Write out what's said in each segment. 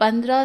15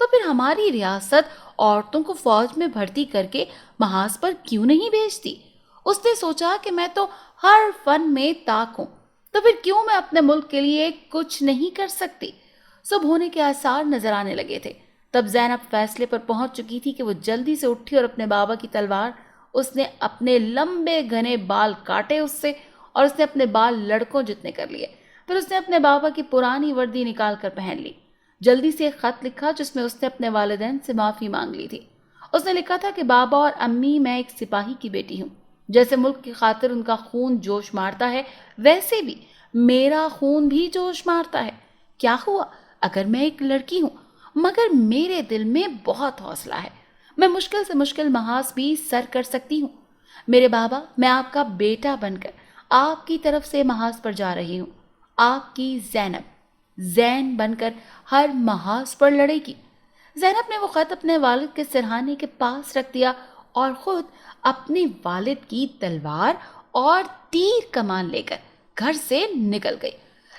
تو پھر ہماری ریاست عورتوں کو فوج میں بھرتی کر کے محاذ پر کیوں نہیں بھیجتی؟ اس نے سوچا کہ میں تو ہر فن میں طاق ہوں، تو پھر کیوں میں اپنے ملک کے لیے کچھ نہیں کر سکتی؟ صبح ہونے کے آثار نظر آنے لگے تھے۔ تب زینب فیصلے پر پہنچ چکی تھی کہ وہ جلدی سے اٹھی اور اپنے بابا کی تلوار، اس نے اپنے لمبے گھنے بال کاٹے اس سے، اور اس نے اپنے بال لڑکوں جتنے کر لیے۔ پھر اس نے اپنے بابا کی پرانی وردی نکال کر پہن لی۔ جلدی سے ایک خط لکھا جس میں اس نے اپنے والدین سے معافی مانگ لی تھی۔ اس نے لکھا تھا کہ بابا اور امی، میں ایک سپاہی کی بیٹی ہوں۔ جیسے ملک کی خاطر ان کا خون جوش مارتا ہے، ویسے بھی میرا خون بھی جوش مارتا ہے۔ کیا ہوا اگر میں ایک لڑکی ہوں، مگر میرے دل میں بہت حوصلہ ہے، میں مشکل سے مشکل محاذ بھی سر کر سکتی ہوں۔ میرے بابا، میں آپ کا بیٹا بن کر آپ کی طرف سے محاذ پر جا رہی ہوں۔ آپ کی زینب زین بن کر ہر محاذ پر لڑے گی۔ زینب نے وہ خط اپنے والد کے سرہانے کے پاس رکھ دیا اور خود اپنے والد کی تلوار اور تیر کمان لے کر گھر سے نکل گئی۔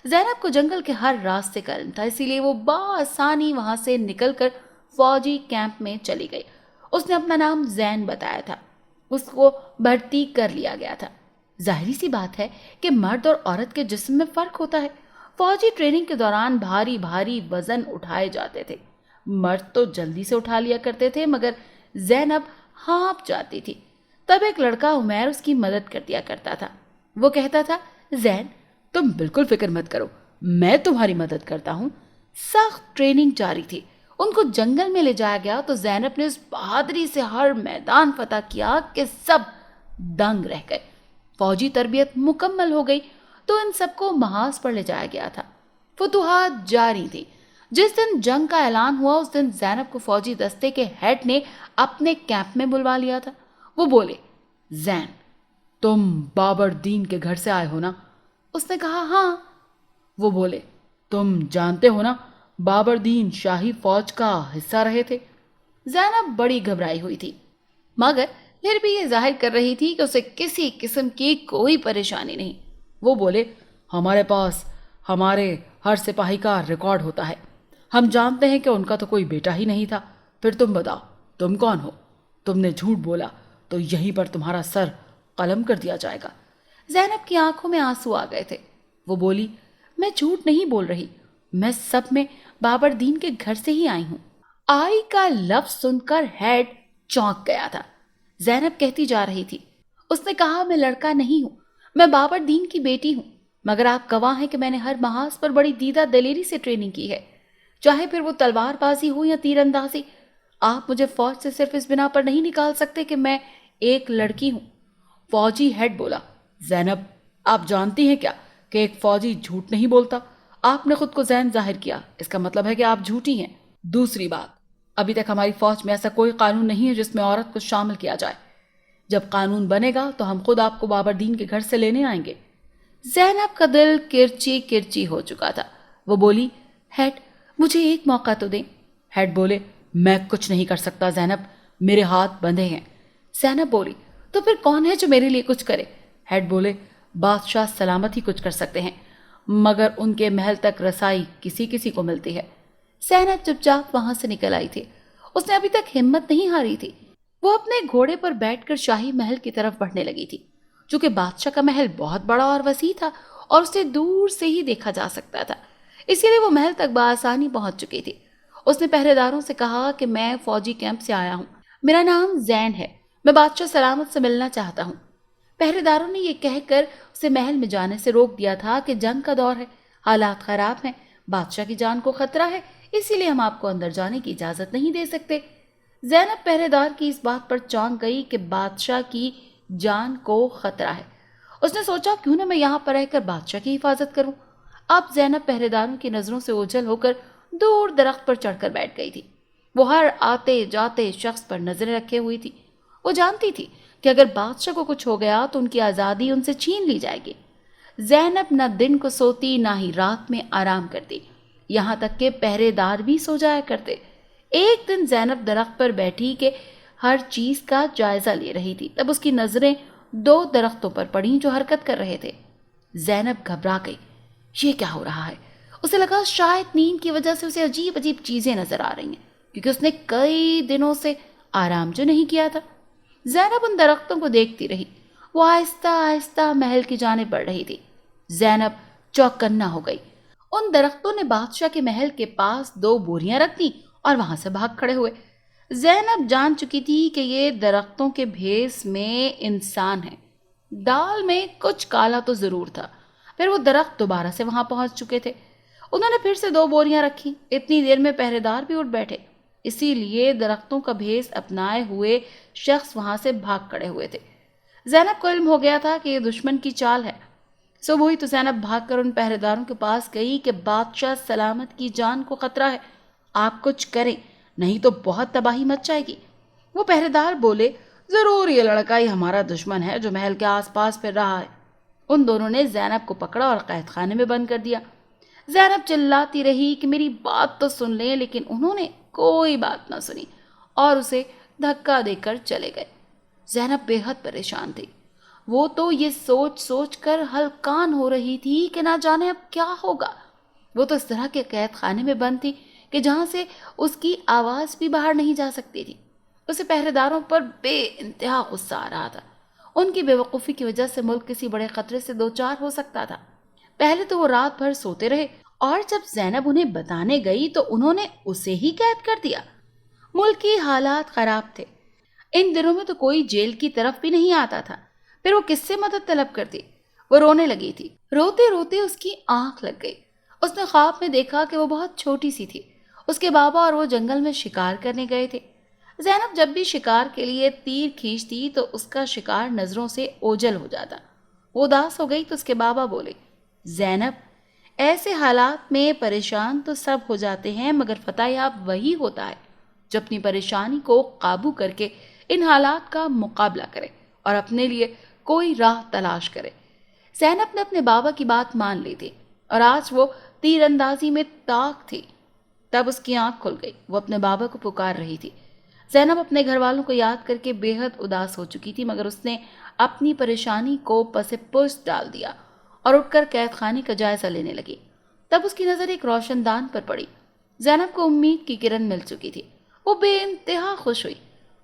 زینب کو جنگل کے ہر راستے کا علم تھا، اسی لیے وہ بآسانی وہاں سے نکل کر فوجی کیمپ میں چلی گئی۔ اس نے اپنا نام زین بتایا تھا، اس کو بھرتی کر لیا گیا تھا۔ ظاہری سی بات ہے کہ مرد اور عورت کے جسم میں فرق ہوتا ہے۔ فوجی ٹریننگ کے دوران بھاری بھاری وزن اٹھائے جاتے تھے۔ مرد تو جلدی سے اٹھا لیا کرتے تھے، مگر زینب ہانپ جاتی تھی۔ تب ایک لڑکا عمیر اس کی مدد کر دیا کرتا تھا۔ وہ کہتا تھا، زین تم بالکل فکر مت کرو، میں تمہاری مدد کرتا ہوں۔ سخت ٹریننگ جاری تھی۔ ان کو جنگل میں لے جایا گیا تو زینب نے اس بہادری سے ہر میدان فتح کیا کہ سب دنگ رہ گئے۔ فوجی تربیت مکمل ہو گئی تو ان سب کو محاذ پر لے جایا گیا تھا۔ فتوحات جاری تھی۔ جس دن جنگ کا اعلان ہوا اس دن زینب کو فوجی دستے کے ہیڈ نے اپنے کیمپ میں بلوا لیا تھا۔ وہ بولے، زین تم بابر دین کے گھر سے آئے ہو نا؟ اس نے کہا، ہاں۔ وہ بولے، تم جانتے ہو نا بابر دین شاہی فوج کا حصہ رہے تھے؟ زینب بڑی گھبرائی ہوئی تھی، مگر پھر بھی یہ ظاہر کر رہی تھی کہ اسے کسی قسم کی کوئی پریشانی نہیں۔ وہ بولے، ہمارے پاس ہمارے ہر سپاہی کا ریکارڈ ہوتا ہے، ہم جانتے ہیں کہ ان کا تو کوئی بیٹا ہی نہیں تھا۔ پھر تم بتاؤ تم کون ہو؟ تم نے جھوٹ بولا تو یہیں پر تمہارا سر قلم کر دیا جائے گا۔ زینب کی آنکھوں میں آنسو آ گئے تھے۔ وہ بولی، میں جھوٹ نہیں بول رہی، میں سب میں بابر دین کے گھر سے ہی آئی ہوں۔ آئی کا لفظ سن کر ہیڈ چونک گیا تھا۔ زینب کہتی جا رہی تھی، اس نے کہا، میں لڑکا نہیں ہوں، میں بابر دین کی بیٹی ہوں، مگر آپ گواہ ہیں کہ میں نے ہر محاذ پر بڑی دیدہ دلیری سے ٹریننگ کی ہے، چاہے پھر وہ تلوار بازی ہو یا تیر اندازی۔ آپ مجھے فوج سے صرف اس بنا پر نہیں نکال سکتے کہ میں ایک لڑکی ہوں۔ فوجی ہیڈ بولا، زینب آپ جانتی ہیں کیا کہ ایک فوجی جھوٹ نہیں بولتا؟ آپ نے خود کو زین ظاہر کیا، اس کا مطلب ہے کہ آپ جھوٹی ہیں۔ دوسری بات، ابھی تک ہماری فوج میں ایسا کوئی قانون نہیں ہے جس میں عورت کو شامل کیا جائے۔ جب قانون بنے گا تو ہم خود آپ کو بابر دین کے گھر سے لینے آئیں گے۔ زینب کا دل کرچی کرچی ہو چکا تھا۔ وہ بولی، ہیڈ مجھے ایک موقع تو دیں۔ ہیڈ بولے، میں کچھ نہیں کر سکتا زینب، میرے ہاتھ بندھے ہیں۔ زینب بولی، تو پھر کون ہے جو میرے لیے کچھ کرے؟ ہیڈ بولے، بادشاہ سلامت ہی کچھ کر سکتے ہیں، مگر ان کے محل تک رسائی کسی کسی کو ملتی ہے۔ زینب چپ چاپ وہاں سے نکل آئی تھی۔ اس نے ابھی تک ہمت نہیں ہاری تھی۔ وہ اپنے گھوڑے پر بیٹھ کر شاہی محل کی طرف بڑھنے لگی تھی۔ چونکہ بادشاہ کا محل بہت بڑا اور وسیع تھا اور اسے دور سے ہی دیکھا جا سکتا تھا، اسی لیے وہ محل تک بآسانی پہنچ چکی تھی۔ اس نے پہرے داروں سے کہا کہ میں فوجی کیمپ سے آیا ہوں، میرا نام زین ہے، میں بادشاہ سلامت سے ملنا چاہتا ہوں۔ پہرے داروں نے یہ کہہ کر اسے محل میں جانے سے روک دیا تھا کہ جنگ کا دور ہے، حالات خراب ہیں، بادشاہ کی جان کو خطرہ ہے، اسی لیے ہم آپ کو اندر جانے کی اجازت نہیں دے سکتے۔ زینب پہرے دار کی اس بات پر چونک گئی کہ بادشاہ کی جان کو خطرہ ہے۔ اس نے سوچا، کیوں نہ میں یہاں پر رہ کر بادشاہ کی حفاظت کروں۔ اب زینب پہرے داروں کی نظروں سے اوجھل ہو کر دور درخت پر چڑھ کر بیٹھ گئی تھی۔ وہ ہر آتے جاتے شخص پر نظریں رکھے ہوئی تھی۔ وہ جانتی تھی کہ اگر بادشاہ کو کچھ ہو گیا تو ان کی آزادی ان سے چھین لی جائے گی۔ زینب نہ دن کو سوتی نہ ہی رات میں آرام کرتی، یہاں تک کہ پہرے دار بھی سو جایا کرتے۔ ایک دن زینب درخت پر بیٹھی کہ ہر چیز کا جائزہ لے رہی تھی، تب اس کی نظریں دو درختوں پر پڑیں جو حرکت کر رہے تھے۔ زینب گھبرا گئی، یہ کیا ہو رہا ہے؟ اسے لگا شاید نیند کی وجہ سے اسے عجیب عجیب چیزیں نظر آ رہی ہیں۔ کیونکہ اس نے کئی دنوں سے آرام جو نہیں کیا تھا۔ زینب ان درختوں کو دیکھتی رہی۔ وہ آہستہ آہستہ محل کی جانب بڑھ رہی تھی۔ زینب چوکنا ہو گئی۔ ان درختوں نے بادشاہ کے محل کے پاس 2 بوریاں رکھ دیں اور وہاں سے بھاگ کھڑے ہوئے۔ زینب جان چکی تھی کہ یہ درختوں کے بھیس میں انسان ہے۔ دال میں کچھ کالا تو ضرور تھا۔ پھر وہ درخت دوبارہ سے وہاں پہنچ چکے تھے۔ انہوں نے پھر سے 2 بوریاں رکھی۔ اتنی دیر میں پہرے دار بھی اٹھ بیٹھے، اسی لیے درختوں کا بھیس اپنائے ہوئے شخص وہاں سے بھاگ کھڑے ہوئے تھے۔ زینب کو علم ہو گیا تھا کہ یہ دشمن کی چال ہے۔ صبح ہوئی تو زینب بھاگ کر ان پہرے داروں کے پاس گئی کہ بادشاہ سلامت کی جان کو خطرہ ہے، آپ کچھ کریں نہیں تو بہت تباہی مچ جائے گی۔ وہ پہرے دار بولے، ضرور یہ لڑکا ہی ہمارا دشمن ہے جو محل کے آس پاس پھر رہا ہے۔ ان دونوں نے زینب کو پکڑا اور قید خانے میں بند کر دیا۔ زینب چلاتی رہی کہ میری بات تو سن لیں، لیکن انہوں نے کوئی بات نہ سنی اور اسے دھکا دے کر چلے گئے۔ زینب بے حد پریشان تھی۔ وہ تو یہ سوچ سوچ کر ہلکان ہو رہی تھی کہ نہ جانے اب کیا ہوگا۔ وہ تو اس طرح کے قید خانے میں بند تھی کہ جہاں سے اس کی آواز بھی باہر نہیں جا سکتی تھی۔ اسے پہرے داروں پر بے انتہا غصہ آ رہا تھا۔ ان کی بے وقوفی کی وجہ سے ملک کسی بڑے خطرے سے دوچار ہو سکتا تھا۔ پہلے تو وہ رات بھر سوتے رہے اور جب زینب انہیں بتانے گئی تو انہوں نے اسے ہی قید کر دیا۔ ملک کی حالات خراب تھے۔ ان دنوں میں تو کوئی جیل کی طرف بھی نہیں آتا تھا۔ پھر وہ کس سے مدد طلب کرتی؟ وہ رونے لگی تھی۔ روتے روتے اس کی آنکھ لگ گئی۔ اس نے خواب میں دیکھا کہ وہ بہت چھوٹی سی تھی۔ اس کے بابا اور وہ جنگل میں شکار کرنے گئے تھے۔ زینب جب بھی شکار کے لیے تیر کھینچتی تو اس کا شکار نظروں سے اوجھل ہو جاتا۔ وہ اداس ہو گئی تو اس کے بابا بولے، زینب، ایسے حالات میں پریشان تو سب ہو جاتے ہیں، مگر فتح یاب وہی ہوتا ہے جو اپنی پریشانی کو قابو کر کے ان حالات کا مقابلہ کرے اور اپنے لیے کوئی راہ تلاش کرے۔ زینب نے اپنے بابا کی بات مان لی تھی اور آج وہ تیر اندازی میں طاق تھی۔ تب اس کی آنکھ کھل گئی۔ وہ اپنے بابا کو پکار رہی تھی۔ زینب اپنے گھر والوں کو یاد کر کے بے حد اداس ہو چکی تھی، مگر اس نے اپنی پریشانی کو پس پشت ڈال دیا اور اٹھ کر قید خانے کا جائزہ لینے لگی۔ تب اس کی نظر ایک روشن دان پر پڑی۔ زینب کو امید کی کرن مل چکی تھی۔ وہ بے انتہا خوش ہوئی۔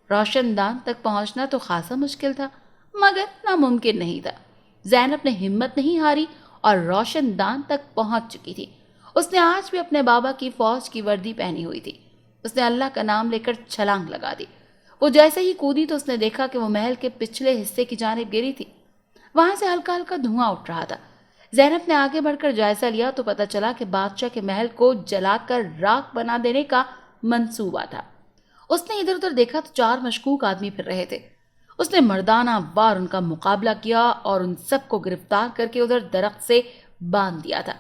روشن دان تک پہنچنا تو خاصا مشکل تھا، مگر ناممکن نہیں تھا۔ زینب نے ہمت نہیں ہاری اور روشن دان تک پہنچ چکی تھی۔ اس نے آج بھی اپنے بابا کی فوج کی وردی پہنی ہوئی تھی۔ اس نے اللہ کا نام لے کر چھلانگ لگا دی۔ وہ جیسے ہی کودی تو اس نے دیکھا کہ وہ محل کے پچھلے حصے کی جانب گری تھی۔ وہاں سے ہلکا ہلکا دھواں اٹھ رہا تھا۔ زینب نے آگے بڑھ کر جائزہ لیا تو پتہ چلا کہ بادشاہ کے محل کو جلا کر راکھ بنا دینے کا منصوبہ تھا۔ اس نے ادھر ادھر دیکھا تو 4 مشکوک آدمی پھر رہے تھے۔ اس نے مردانہ وار ان کا مقابلہ کیا اور ان سب کو گرفتار کر کے ادھر درخت سے باندھ دیا تھا۔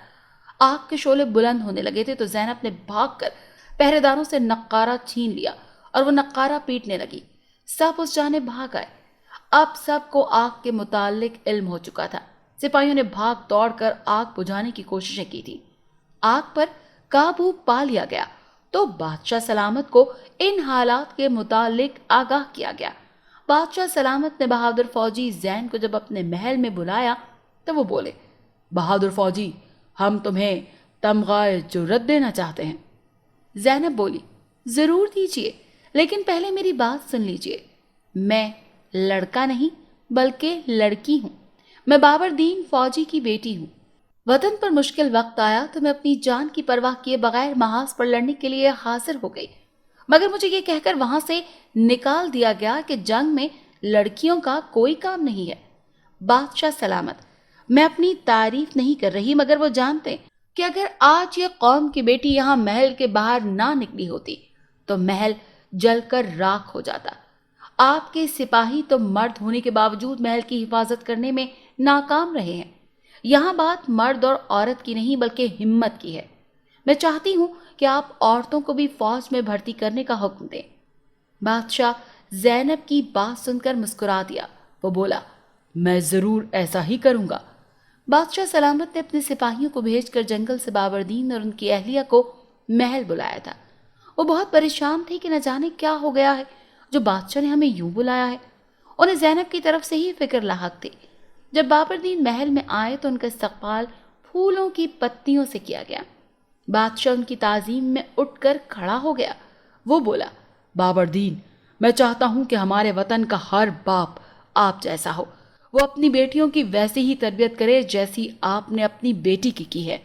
آگ کے شعلے بلند ہونے لگے تھے تو زینب نے بھاگ کر پہرے داروں سے نقارہ چھین لیا اور وہ نقارہ پیٹنے لگی۔ سب اس جانب بھاگ آئے۔ اب سب کو آگ کے متعلق علم ہو چکا تھا۔ سپاہیوں نے بھاگ دوڑ کر آگ بجھانے کی کوششیں کی تھی۔ آگ پر قابو پا لیا گیا تو بادشاہ سلامت کو ان حالات کے متعلق آگاہ کیا گیا۔ بادشاہ سلامت نے بہادر فوجی زین کو جب اپنے محل میں بلایا تو وہ بولے، بہادر فوجی، ہم تمہیں تمغہ جرت دینا چاہتے ہیں۔ زینب بولی، ضرور دیجیے، لیکن پہلے میری بات سن لیجیے۔ میں لڑکا نہیں بلکہ لڑکی ہوں۔ میں بابر دین فوجی کی بیٹی ہوں۔ وطن پر مشکل وقت آیا تو میں اپنی جان کی پرواہ کیے بغیر محاذ پر لڑنے کے لیے حاضر ہو گئی، مگر مجھے یہ کہہ کر وہاں سے نکال دیا گیا کہ جنگ میں لڑکیوں کا کوئی کام نہیں ہے۔ بادشاہ سلامت، میں اپنی تعریف نہیں کر رہی، مگر وہ جانتے ہیں کہ اگر آج یہ قوم کی بیٹی یہاں محل کے باہر نہ نکلی ہوتی تو محل جل کر راکھ ہو جاتا۔ آپ کے سپاہی تو مرد ہونے کے باوجود محل کی حفاظت کرنے میں ناکام رہے ہیں۔ یہاں بات مرد اور عورت کی نہیں بلکہ ہمت کی ہے۔ میں چاہتی ہوں کہ آپ عورتوں کو بھی فوج میں بھرتی کرنے کا حکم دیں۔ بادشاہ زینب کی بات سن کر مسکرا دیا۔ وہ بولا، میں ضرور ایسا ہی کروں گا۔ بادشاہ سلامت نے اپنے سپاہیوں کو بھیج کر جنگل سے بابردین اور ان کی اہلیہ کو محل بلایا تھا۔ وہ بہت پریشان تھے کہ نہ جانے کیا ہو گیا ہے جو بادشاہ نے ہمیں یوں بلایا ہے۔ انہیں زینب کی طرف سے ہی فکر لاحق تھی۔ جب بابردین محل میں آئے تو ان کا استقبال پھولوں کی پتیوں سے کیا گیا۔ بادشاہ ان کی تعظیم میں اٹھ کر کھڑا ہو گیا۔ وہ بولا، بابردین، میں چاہتا ہوں کہ ہمارے وطن کا ہر باپ آپ جیسا ہو، وہ اپنی بیٹیوں کی ویسی ہی تربیت کرے جیسی آپ نے اپنی بیٹی کی ہے۔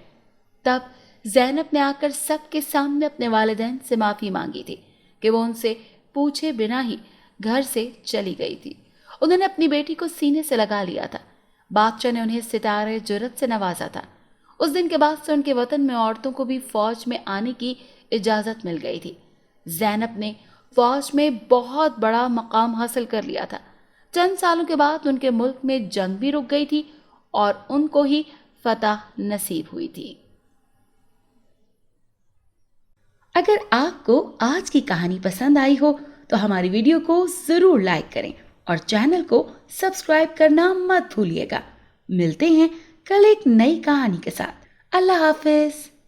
تب زینب نے آ کر سب کے سامنے اپنے والدین سے معافی مانگی تھی کہ وہ ان سے پوچھے بنا ہی گھر سے چلی گئی تھی۔ انہوں نے اپنی بیٹی کو سینے سے لگا لیا تھا۔ بادشاہ نے انہیں ستارے جرت سے نوازا تھا۔ اس دن کے بعد سے ان کے وطن میں عورتوں کو بھی فوج میں آنے کی اجازت مل گئی تھی۔ زینب نے فوج میں بہت بڑا مقام حاصل کر لیا تھا۔ چند سالوں کے بعد ان کے ملک میں جنگ بھی رک گئی تھی اور ان کو ہی فتح نصیب ہوئی تھی۔ اگر آپ کو آج کی کہانی پسند آئی ہو تو ہماری ویڈیو کو ضرور لائک کریں اور چینل کو سبسکرائب کرنا مت بھولیے گا۔ ملتے ہیں کل ایک نئی کہانی کے ساتھ۔ اللہ حافظ۔